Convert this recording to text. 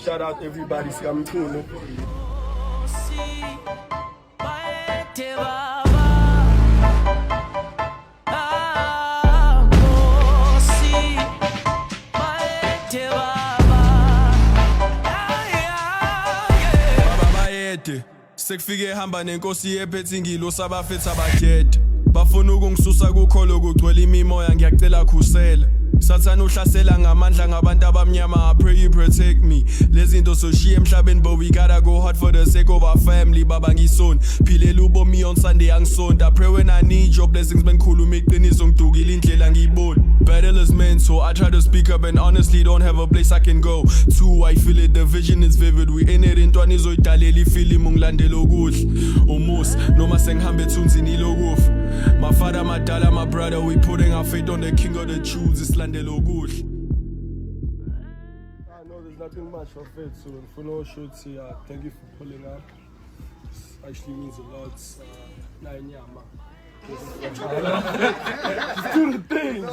shout out everybody, Siamkhulu. Sekufike hamba nenkosi ephethe ingilo sabafethu abakhethe bafuna ukungisusa kukholo kugcwele imimoya ngiyacela khusela Sathana uhlasela ngamandla ngabantu abamnyama I pray you protect me lezinto soshiya emhlabeni but we gotta go hard for the sake of our family baba ngisoni philela ubomi on Sunday angisonta I pray when I need your blessings bengikhuluma iqiniso ngidukile indlela ngiyibona battle is meant so I try to speak up and honestly don't have a place I can go too I feel it the vision is vivid we in it intwana izoyidalela ifilimu ngilandela okuhle umusi noma sengihambe ethunzini lokufa my father my dad my brother we putting our faith on the king of the Jews islandela okuhle I know there's nothing much of it so for no shoots here thank you for pulling up this actually means a lot na inyama just do the thing